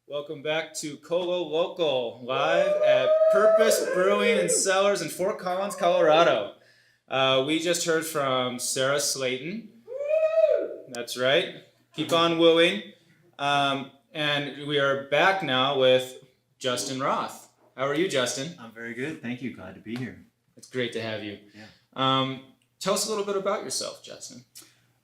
Welcome back to ColoLocal, live at Purpose Brewing and Cellars in Fort Collins, Colorado. We just heard from Sarah Slayton. That's right. Keep on wooing. And we are back now with Justin Roth. How are you, Justin? I'm very good. Thank you. Glad to be here. It's great to have you. Yeah. Tell us a little bit about yourself, Justin.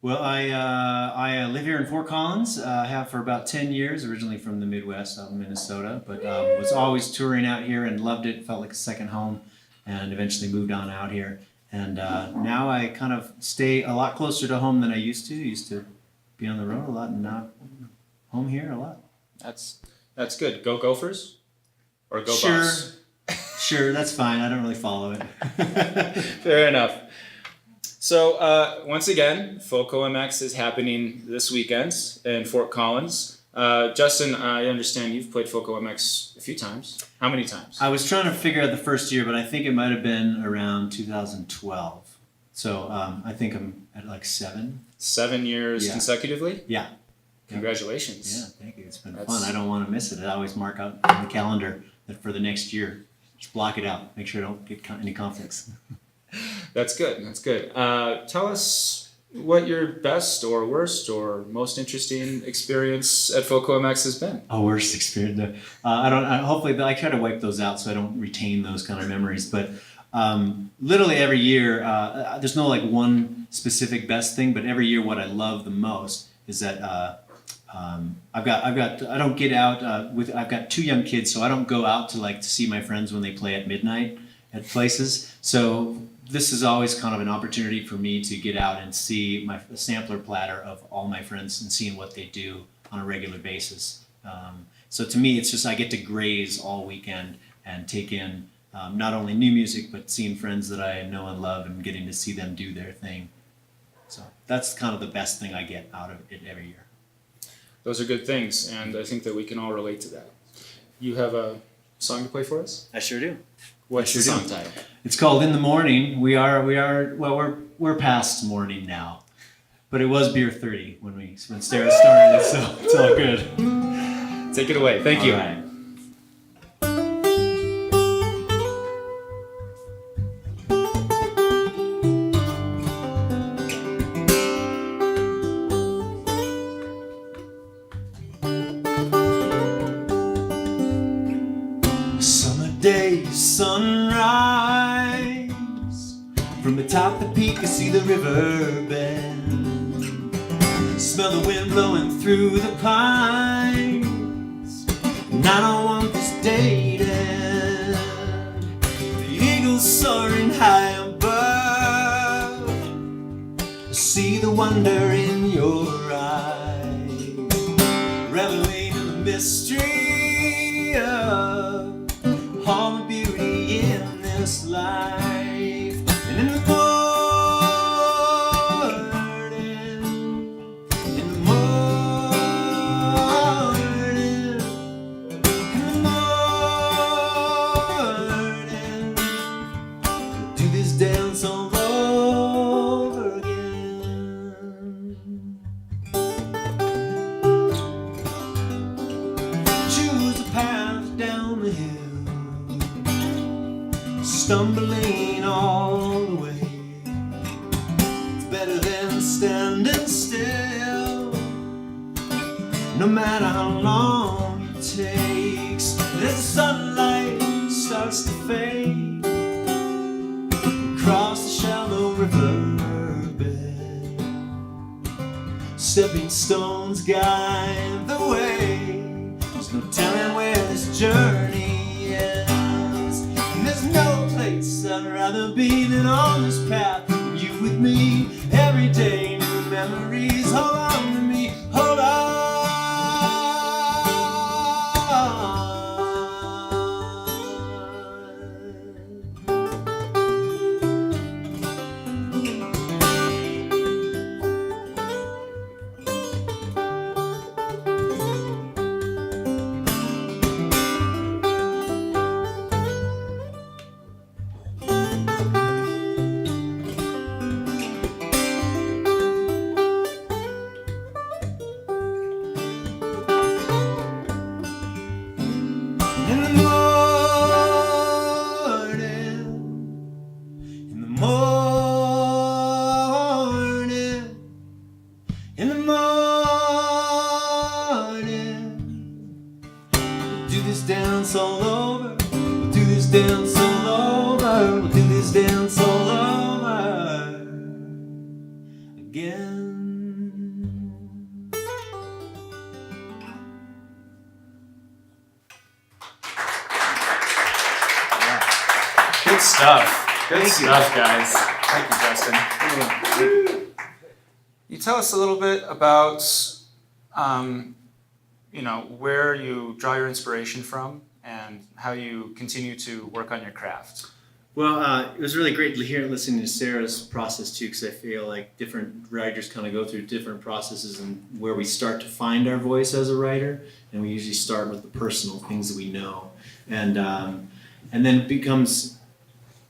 Well, I live here in Fort Collins. Have for about 10 years, originally from the Midwest out in Minnesota, but was always touring out here and loved it. Felt like a second home, and eventually moved on out here. And now I kind of stay a lot closer to home than I used to. Used to be on the road a lot, and now home here a lot. That's good. Go Gophers, or go Sure. Buffs. Sure, that's fine. I don't really follow it. Fair enough. So once again, FOCO MX is happening this weekend in Fort Collins. Justin, I understand you've played FOCO MX a few times. How many times? I was trying to figure out the first year, but I think it might have been around 2012. So I think I'm at like 7. 7 years Yeah. consecutively? Yeah. Congratulations. Yeah, thank you. It's been That's- fun. I don't want to miss it. I always mark out on the calendar that for the next year. Just block it out. Make sure I don't get any conflicts. That's good. That's good. Tell us what your best or worst or most interesting experience at FOCO MX has been. Oh, worst experience. Hopefully, I try to wipe those out so I don't retain those kind of memories. But literally every year, there's no like one specific best thing. But every year, what I love the most is that I don't get out I've got 2 young kids, so I don't go out to see my friends when they play at midnight at places. So this is always kind of an opportunity for me to get out and see a sampler platter of all my friends and seeing what they do on a regular basis. So to me, it's just I get to graze all weekend and take in not only new music, but seeing friends that I know and love and getting to see them do their thing. So that's kind of the best thing I get out of it every year. Those are good things, and I think that we can all relate to that. You have a song to play for us? I sure do. What's the sure song do. title? It's called "In the Morning." We're past morning now, but it was beer 30 when Sarah started, so it's all good. Take it away. Thank you. All right. Summer day, sunrise. From atop the peak, I see the river bend. Smell the wind blowing through the pines. And I don't want this day to end. The eagles soaring high above. I see the wonder in your eyes. Reveling in the mystery of all the beauty in this life. And in the morning, do this dance all over again. Choose the path down the hill, stumbling all the way. It's better than standing still, no matter how long it takes. As the sunlight starts to fade across the shallow riverbed, stepping stones guide the way. There's no telling where this journey ends, and there's no place I'd rather be than on this path. You with me every day, new memories. Hold on to me, hold on. In the morning, in the morning, in the morning, we'll do this dance all over. We'll do this dance all over. We'll do this dance all over again. Good stuff. Good Thank you. stuff, guys. Thank you, Justin. You tell us a little bit about, where you draw your inspiration from and how you continue to work on your craft. Well, it was really great listening to Sarah's process too, because I feel like different writers kind of go through different processes and where we start to find our voice as a writer, and we usually start with the personal things that we know, and then it becomes,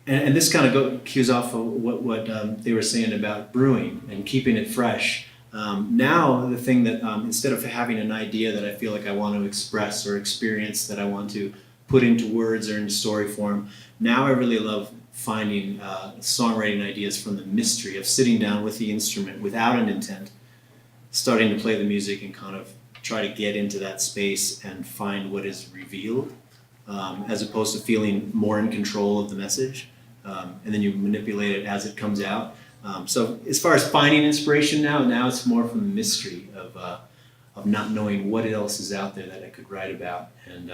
and this kind of cues off of what they were saying about brewing and keeping it fresh. Now the thing that instead of having an idea that I feel like I want to express or experience that I want to put into words or into story form, now I really love finding songwriting ideas from the mystery of sitting down with the instrument without an intent, starting to play the music and kind of try to get into that space and find what is revealed, as opposed to feeling more in control of the message, and then you manipulate it as it comes out. So as far as finding inspiration now it's more from the mystery of not knowing what else is out there that I could write about, and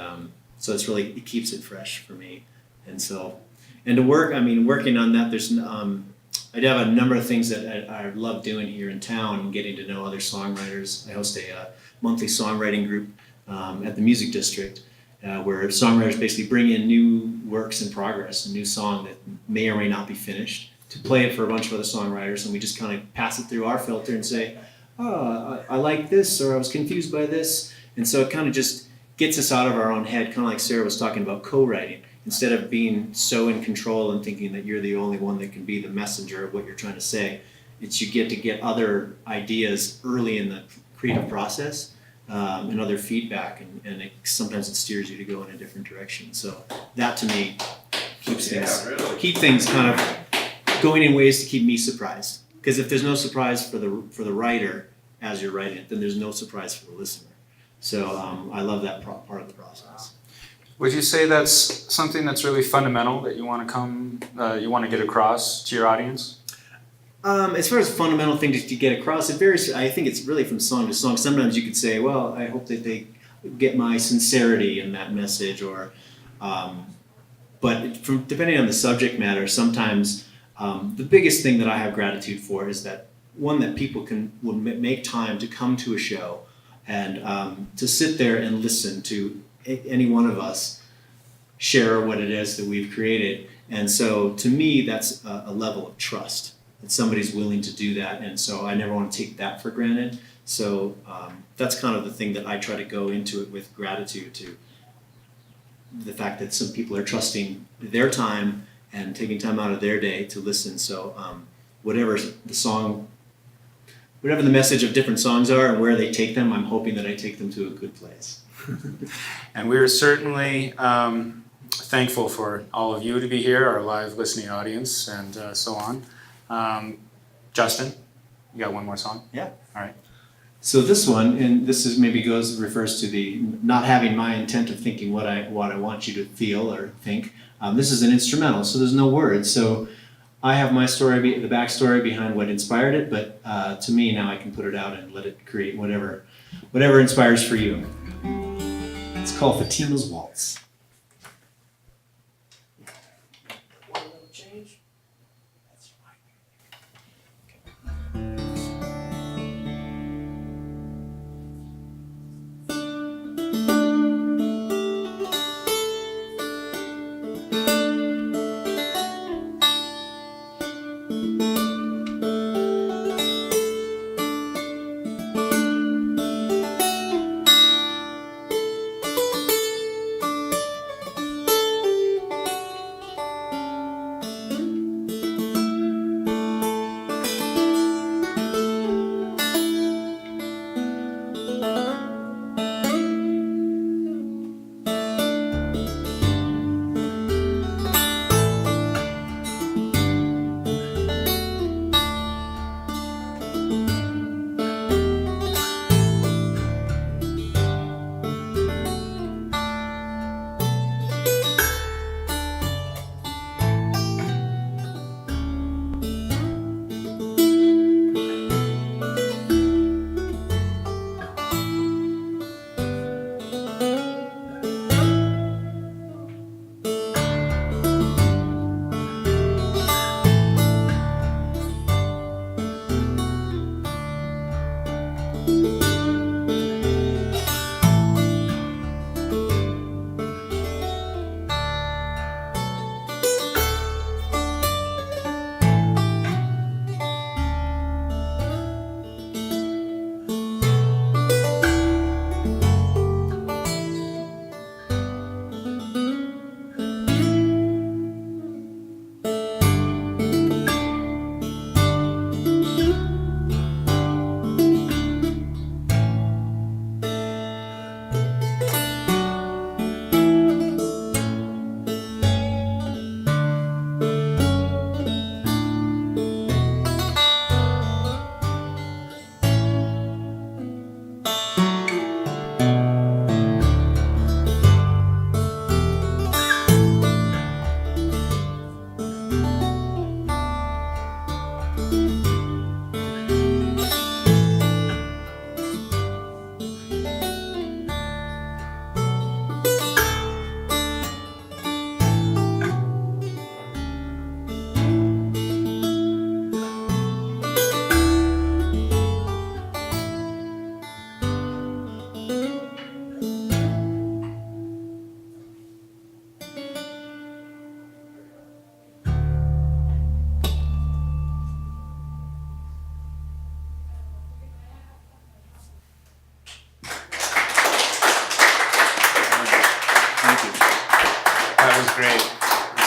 so it keeps it fresh for me. And so, and to working on that, there's I do have a number of things that I love doing here in town and getting to know other songwriters. I host a monthly songwriting group at the Music District, where songwriters basically bring in new works in progress, a new song that may or may not be finished, to play it for a bunch of other songwriters, and we just kind of pass it through our filter and say, oh, I like this, or I was confused by this. And so it kind of just gets us out of our own head, kind of like Sarah was talking about co-writing. Instead of being so in control and thinking that you're the only one that can be the messenger of what you're trying to say, it's you get to get other ideas early in the creative process, and other feedback, and sometimes it steers you to go in a different direction. So that to me keeps keep things kind of going in ways to keep me surprised. Because if there's no surprise for the writer as you're writing it, then there's no surprise for the listener. So I love that part of the process. Would you say that's something that's really fundamental that you want to get across to your audience? As far as fundamental thing to get across, it varies. I think it's really from song to song. Sometimes you could say, well, I hope that they get my sincerity in that message, or, but depending on the subject matter, sometimes the biggest thing that I have gratitude for is that people will make time to come to a show and to sit there and listen to any one of us share what it is that we've created. And so to me, that's a level of trust, that somebody's willing to do that. And so I never want to take that for granted. So that's kind of the thing that I try to go into it with gratitude to, the fact that some people are trusting their time and taking time out of their day to listen. So whatever the message of different songs are and where they take them, I'm hoping that I take them to a good place. And we're certainly thankful for all of you to be here, our live listening audience, and so on. Justin, you got one more song? Yeah. All right. So this one, and this is refers to the not having my intent of thinking what I want you to feel or think. This is an instrumental, so there's no words. So I have my story, the backstory behind what inspired it, but to me now I can put it out and let it create whatever inspires for you. It's called Fatima's Waltz. One little change. That's right.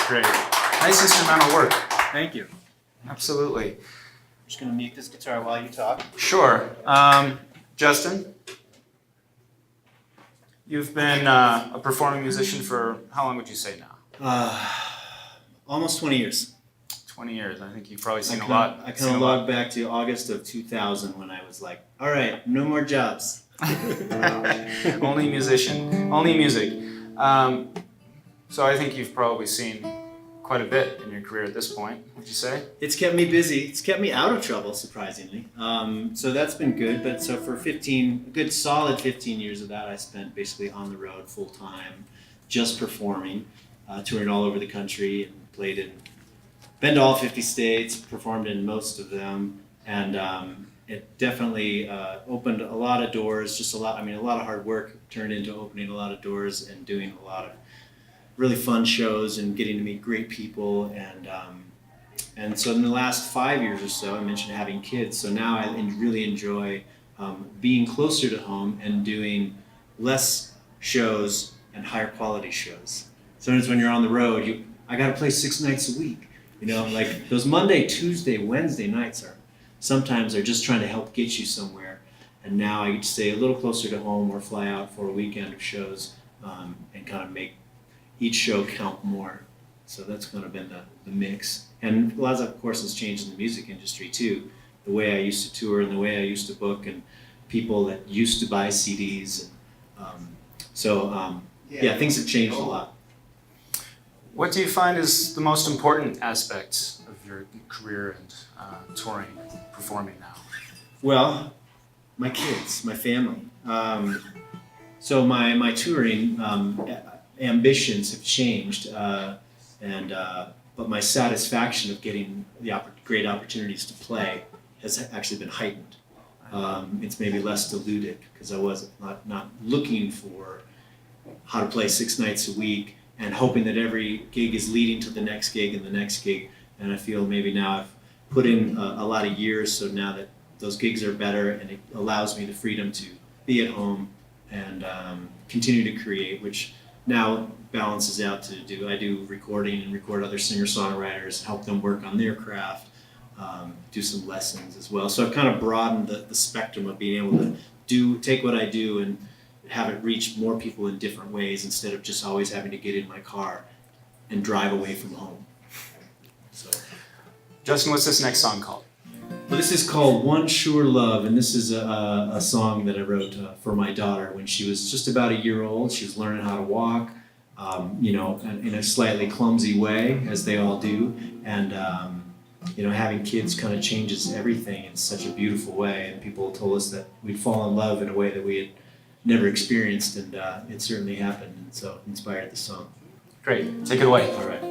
great. Nice instrumental work. Thank you. Absolutely. I'm just going to mute this guitar while you talk. Sure. Justin, you've been a performing musician for how long would you say now? Almost 20 years. 20 years. I think you've probably seen a lot. I kind of log back to August of 2000 when I was like, all right, no more jobs. Only musician. Only music. So I think you've probably seen quite a bit in your career at this point, would you say? It's kept me busy. It's kept me out of trouble, surprisingly. So that's been good. But so for a good solid 15 years of that, I spent basically on the road full time, just performing, touring all over the country, and been to all 50 states, performed in most of them, and it definitely opened a lot of doors. A lot of hard work turned into opening a lot of doors and doing a lot of really fun shows and getting to meet great people. And so in the last 5 years or so, I mentioned having kids. So now I really enjoy being closer to home and doing less shows and higher quality shows. Sometimes when you're on the road, I got to play 6 nights a week. Like those Monday, Tuesday, Wednesday nights are just trying to help get you somewhere. And now I get to stay a little closer to home or fly out for a weekend of shows and kind of make each show count more. So that's kind of been the mix. And a lot of course has changed in the music industry too. The way I used to tour and the way I used to book and people that used to buy CDs. And things have changed a lot. What do you find is the most important aspect of your career and touring, performing now? Well, my kids, my family. So my touring ambitions have changed, but my satisfaction of getting the great opportunities to play has actually been heightened. It's maybe less diluted because I was not looking for how to play 6 nights a week and hoping that every gig is leading to the next gig and the next gig. And I feel maybe now I've put in a lot of years, so now that those gigs are better and it allows me the freedom to be at home and continue to create, which now balances out to I do recording and record other singer-songwriters, help them work on their craft, do some lessons as well. So I've kind of broadened the spectrum of being able to take what I do and have it reach more people in different ways instead of just always having to get in my car and drive away from home. So, Justin, what's this next song called? Well, this is called One Sure Love, and this is a song that I wrote for my daughter when she was just about a year old. She was learning how to walk, in a slightly clumsy way, as they all do, and having kids kind of changes everything in such a beautiful way. And people told us that we'd fall in love in a way that we had never experienced, and it certainly happened, and so inspired the song. Great, take it away. All right.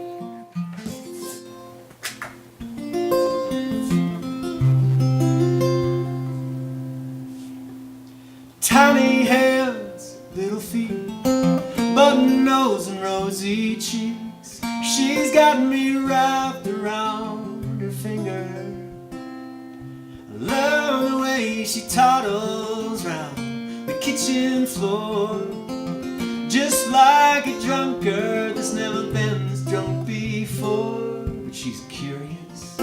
Tiny hands, little feet, button nose and rosy cheeks. She's got me wrapped around her finger. I love the way she toddles round the kitchen floor, just like a drunkard that's never been this drunk before. But she's curious,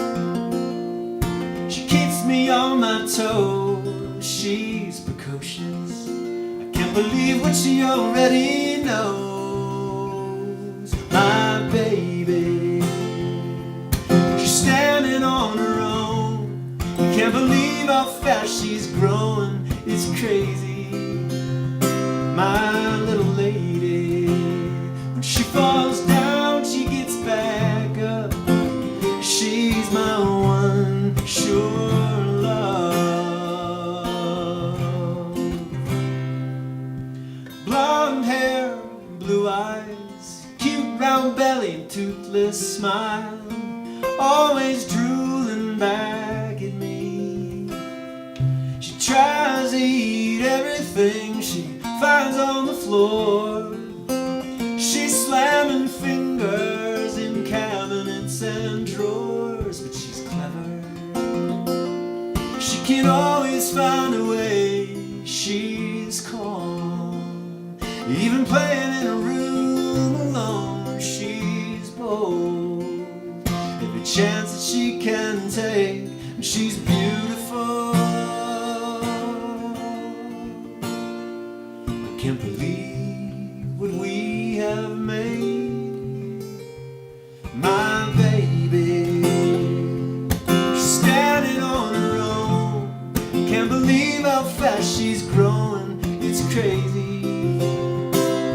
she keeps me on my toes, she's precocious, I can't believe what she already knows. My baby, she's standing on her own, you can't believe how fast she's growing, it's crazy. My little lady, when she falls down, she gets back up. She's my one sure love. Blonde hair, blue eyes, cute round belly and toothless smile, always drooling back at me. She tries to eat everything she finds on the floor. She's slamming fingers in cabinets and drawers, but she's clever. She can always find a way. She's calm, even playing in a room alone. She's bold. chance that she can take, and she's beautiful. I can't believe what we have made. My baby, she's standing on her own. Can't believe how fast she's growing. It's crazy.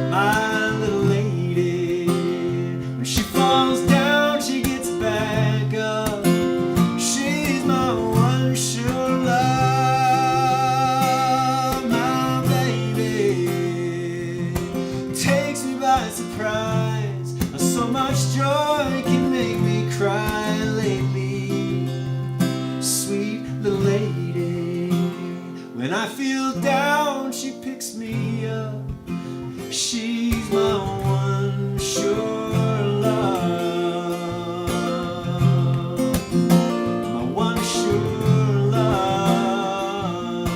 My little lady, when she falls down, she gets back up. She's my one sure love. My baby takes me by surprise. So much joy can make me cry lately. Sweet little lady, when I feel down, she picks me up. She's my one sure love. My one sure love.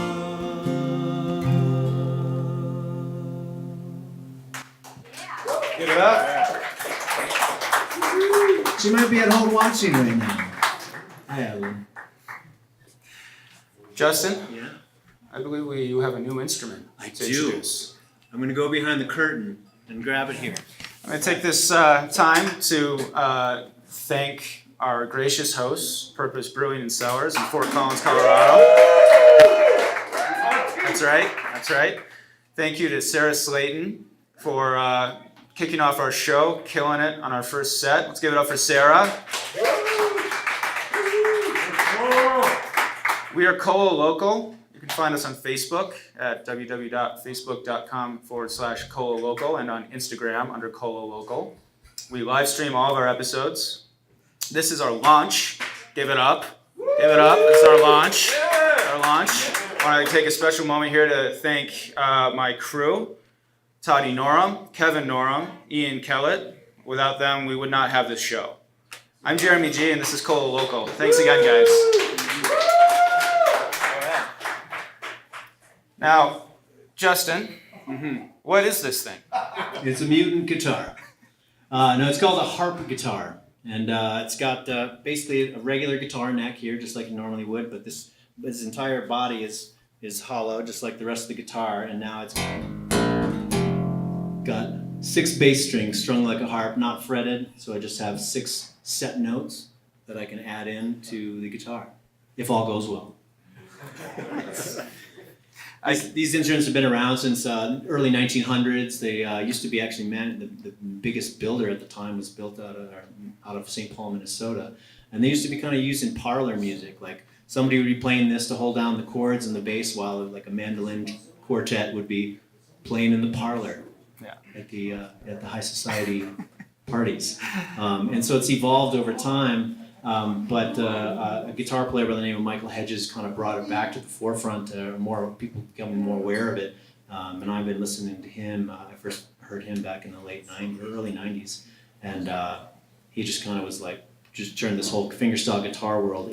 Give it up. She might be at home watching right now. Hi, Ellen. Justin, Yeah? I believe you have a new instrument I to do. introduce. I'm going to go behind the curtain and grab it here. I'm going to take this time to thank our gracious hosts, Purpose Brewing and Cellars in Fort Collins, Colorado. That's right, that's right. Thank you to Sarah Slayton for kicking off our show, killing it on our first set. Let's give it up for Sarah. We are ColoLocal. You can find us on Facebook at www.facebook.com/ColoLocal and on Instagram under ColoLocal. We live stream all of our episodes. This is our launch. Give it up. Give it up. This is our launch. Our launch. I want to take a special moment here to thank my crew, Toddi Norum, Kevin Norum, Ian Kellett. Without them, we would not have this show. I'm Jeremy G, and this is ColoLocal. Thanks again, guys. Now, Justin, what is this thing? It's a mutant guitar. No, it's called a harp guitar. And it's got basically a regular guitar neck here, just like you normally would, but this entire body is hollow, just like the rest of the guitar, and now it's got 6 bass strings strung like a harp, not fretted, so I just have 6 set notes that I can add in to the guitar, if all goes well. These instruments have been around since early 1900s. They used to be actually the biggest builder at the time was built out of St. Paul, Minnesota, and they used to be kind of used in parlor music. Like somebody would be playing this to hold down the chords and the bass, while like a mandolin quartet would be playing in the parlor at the high society parties. And so it's evolved over time. But a guitar player by the name of Michael Hedges kind of brought it back to the forefront, more people becoming more aware of it. And I've been listening to him. I first heard him back in the early 90s. And he just kind of was like, just turned this whole fingerstyle guitar world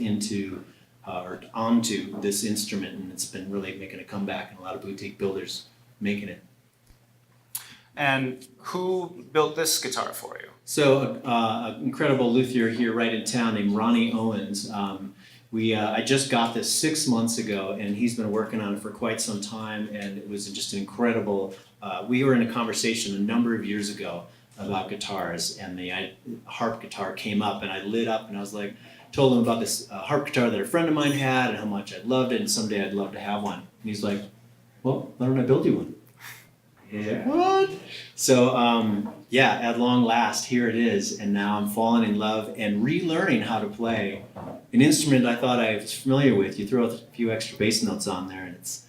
onto this instrument. And it's been really making a comeback, and a lot of boutique builders making it. And who built this guitar for you? So, an incredible luthier here right in town named Ronnie Owens. I just got this 6 months ago, and he's been working on it for quite some time, and it was just an incredible. We were in a conversation a number of years ago about guitars, and the harp guitar came up, and I lit up, and I was like, told him about this harp guitar that a friend of mine had, and how much I loved it, and someday I'd love to have one. And he's like, well, why don't I build you one? Yeah. What? So, at long last, here it is, and now I'm falling in love and relearning how to play an instrument I thought I was familiar with. You throw a few extra bass notes on there, and it's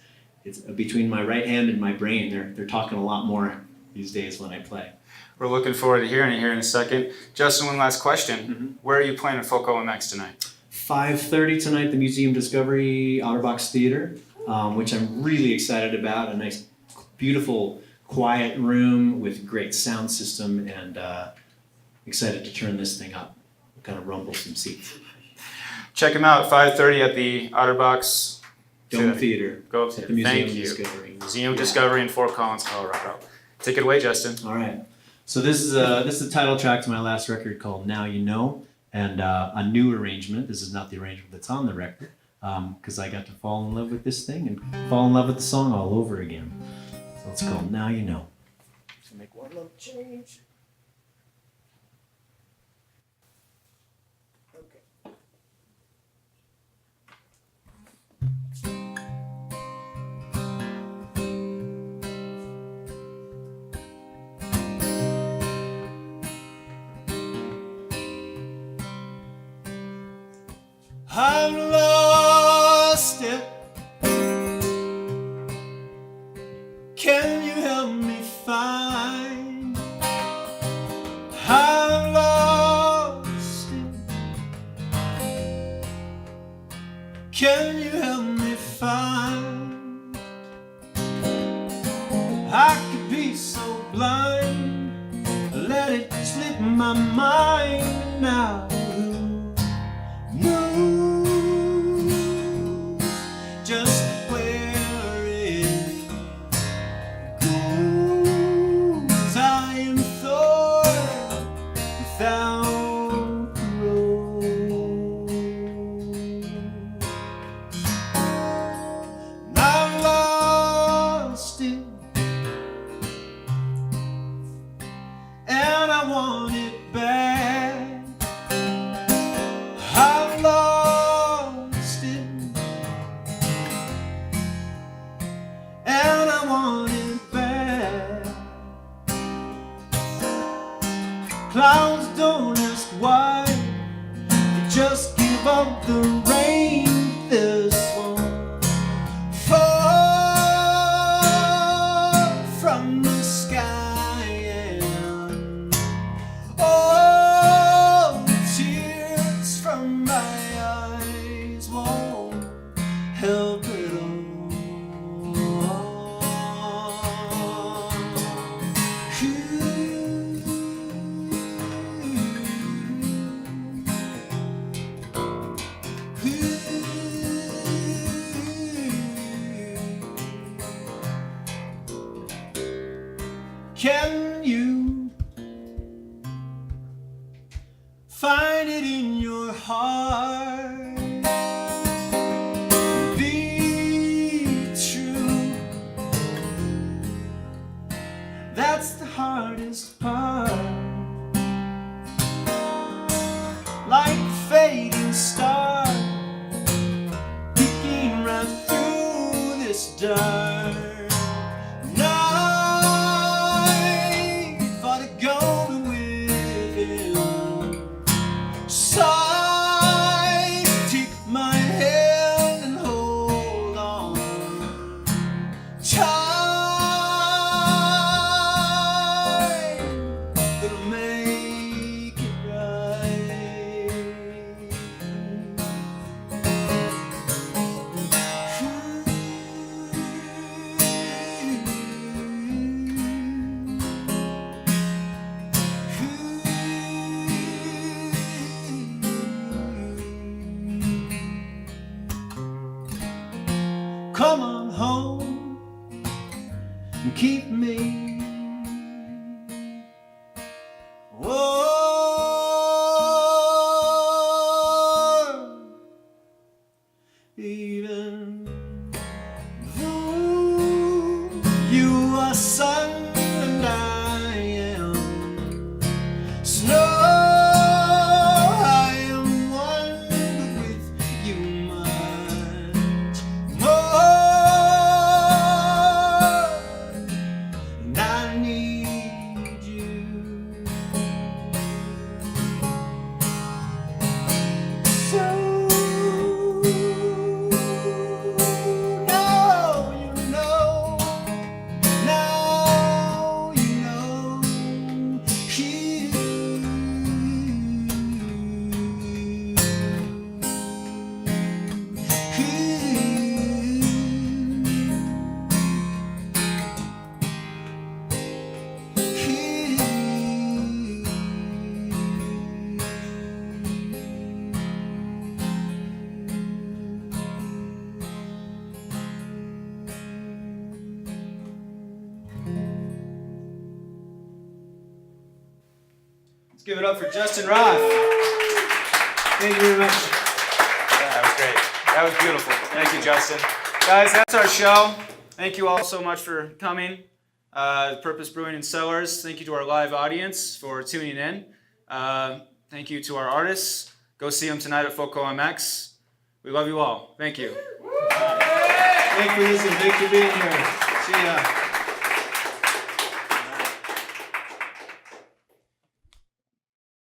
between my right hand and my brain. They're talking a lot more these days when I play. We're looking forward to hearing it here in a second. Justin, one last question. Where are you playing at Folk next tonight? 5:30 tonight at the Museum Discovery Outer Box Theater, which I'm really excited about. A nice, beautiful, quiet room with great sound system, and excited to turn this thing up, kind of rumble some seats. Check him out, 5:30 at the Otterbox Dome Theater. Go. At the Museum Thank you. Discovery. Museum Discovery in Fort Collins, Colorado. Take it away, Justin. All right. So this is the title track to my last record called Now You Know. and a new arrangement. This is not the arrangement that's on the record, because I got to fall in love with this thing and fall in love with the song all over again. So it's called Now You Know. So make one little change. Okay. I've lost it. Can you help me find? I've lost it. Can you help me find? I could be so blind, let it slip my mind now. Just where it goes. I am thought without road. I've lost it, and I want it back. I've lost it, and I want it back. Clouds don't ask why, they just give up the rain. This won't fall from the sky, and all the tears from my eyes won't help it all. Can you find it in your heart? Be true. That's the hardest part. Like a fading star, peeking right through this dark night. Thought I'd go with him. Sigh, take my hand and hold on tight. It'll make it right. Come on home and keep me. Warm, even though you are sun and I am snow. I am one, but with you much more, and I need you. So now you know, now you know. Let's give it up for Justin Roth. Thank you very much. That was great. That was beautiful. Thank you, Justin. Guys, that's our show. Thank you all so much for coming. Purpose Brewing and Cellars. Thank you to our live audience for tuning in. Thank you to our artists. Go see them tonight at Foco MX. We love you all. Thank you. Thank you for listening. Thanks for being here. See ya.